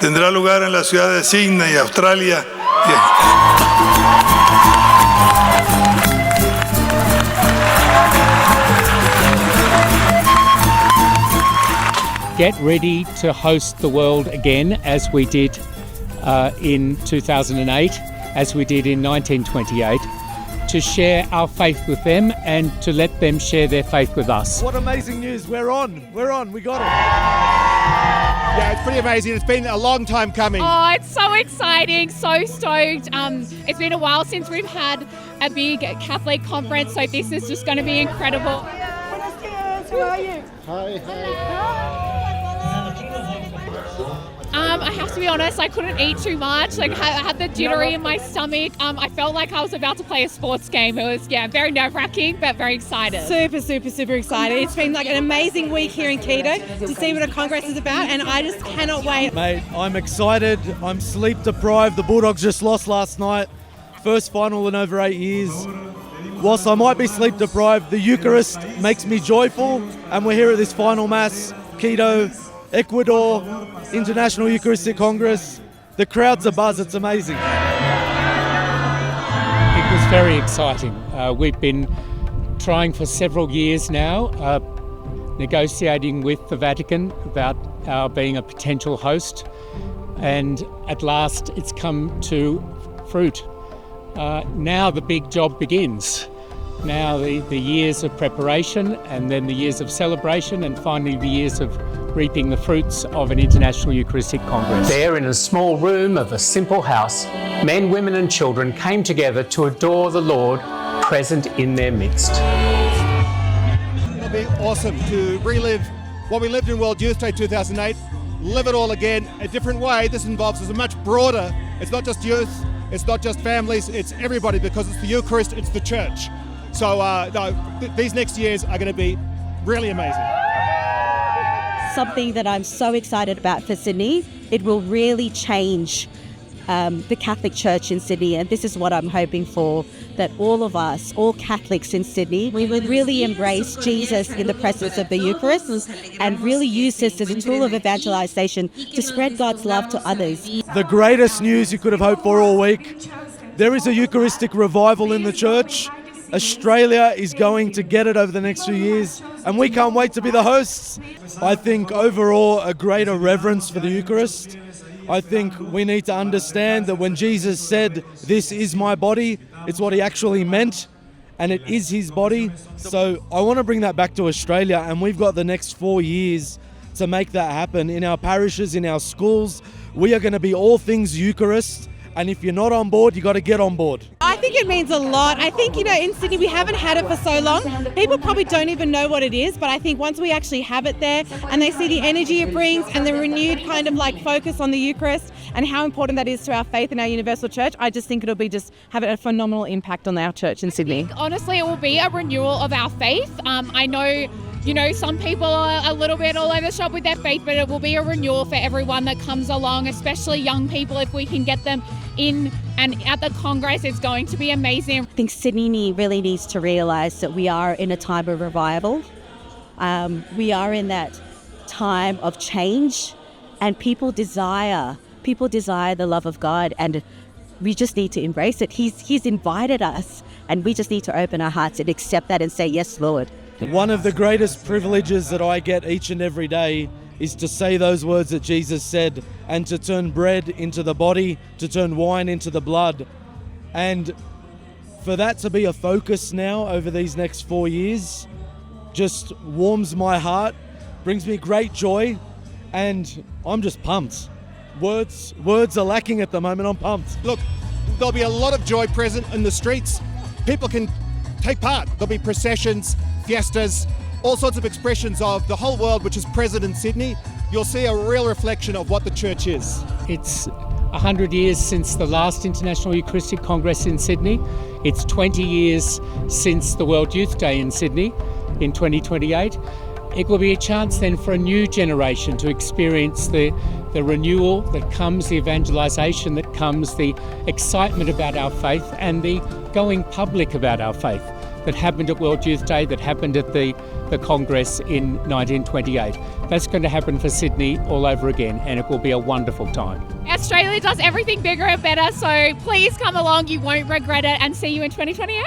Tendrá lugar en la ciudad de Sydney, Australia. Get ready to host the world again, as we did in 2008, as we did in 1928, to share our faith with them and to let them share their faith with us. What amazing news. We're on, we got it. Yeah, it's pretty amazing. It's been a long time coming. Oh, it's so exciting, so stoked. It's been a while since we've had a big Catholic conference, so this is just going to be incredible. How are you? Hi. I have to be honest, I couldn't eat too much. Like, I had the jittery in my stomach. I felt like I was about to play a sports game. It was, very nerve-wracking, but very excited. Super excited. It's been like an amazing week here in Quito to see what a Congress is about, and I just cannot wait. Mate, I'm excited. I'm sleep deprived. The Bulldogs just lost last night. First final in over 8 years. Whilst I might be sleep deprived, the Eucharist makes me joyful, and we're here at this final Mass, Quito, Ecuador, International Eucharistic Congress. The crowd's abuzz, it's amazing. It was very exciting. We've been trying for several years now, negotiating with the Vatican about our being a potential host, and at last it's come to fruit. Now the big job begins. Now the years of preparation, and then the years of celebration, and finally the years of reaping the fruits of an International Eucharistic Congress. There, in a small room of a simple house, men, women and children came together to adore the Lord present in their midst. It'll be awesome to relive what we lived in World Youth Day 2008, live it all again a different way. This involves us a much broader, it's not just youth, it's not just families, it's everybody, because it's the Eucharist, it's the church. So these next years are going to be really amazing. Something that I'm so excited about for Sydney. It will really change the Catholic Church in Sydney, and this is what I'm hoping for, that all of us, all Catholics in Sydney, we would really embrace Jesus in the presence of the Eucharist and really use this as a tool of evangelization to spread God's love to others. The greatest news you could have hoped for all week. There is a Eucharistic revival in the church. Australia is going to get it over the next few years, and we can't wait to be the hosts. I think overall a greater reverence for the Eucharist. I think we need to understand that when Jesus said, "This is my body," it's what he actually meant, and it is his body. So I want to bring that back to Australia, and we've got the next 4 years to make that happen. In our parishes, in our schools, we are going to be all things Eucharist. And if you're not on board, you got to get on board. I think it means a lot. I think, in Sydney we haven't had it for so long. People probably don't even know what it is, but I think once we actually have it there and they see the energy it brings and the renewed kind of like focus on the Eucharist and how important that is to our faith and our universal church, I just think it'll be just have a phenomenal impact on our church in Sydney. Honestly, it will be a renewal of our faith. I know, some people are a little bit all over the shop with their faith, but it will be a renewal for everyone that comes along, especially young people. If we can get them in and at the Congress, it's going to be amazing. I think Sydney really needs to realise that we are in a time of revival. We are in that time of change, and people desire the love of God, and we just need to embrace it. He's invited us, and we just need to open our hearts and accept that and say, "Yes, Lord." One of the greatest privileges that I get each and every day is to say those words that Jesus said, and to turn bread into the body, to turn wine into the blood. And for that to be a focus now over these next 4 years just warms my heart, brings me great joy, and I'm just pumped. Words are lacking at the moment. I'm pumped. Look, there'll be a lot of joy present in the streets. People can take part. There'll be processions, fiestas, all sorts of expressions of the whole world which is present in Sydney. You'll see a real reflection of what the church is. It's 100 years since the last International Eucharistic Congress in Sydney. It's 20 years since the World Youth Day in Sydney in 2028. It will be a chance then for a new generation to experience the renewal that comes, the evangelisation that comes, the excitement about our faith and the going public about our faith. that happened at World Youth Day, that happened at the Congress in 1928. That's going to happen for Sydney all over again, and it will be a wonderful time. Australia does everything bigger and better, so please come along, you won't regret it, and see you in 2028.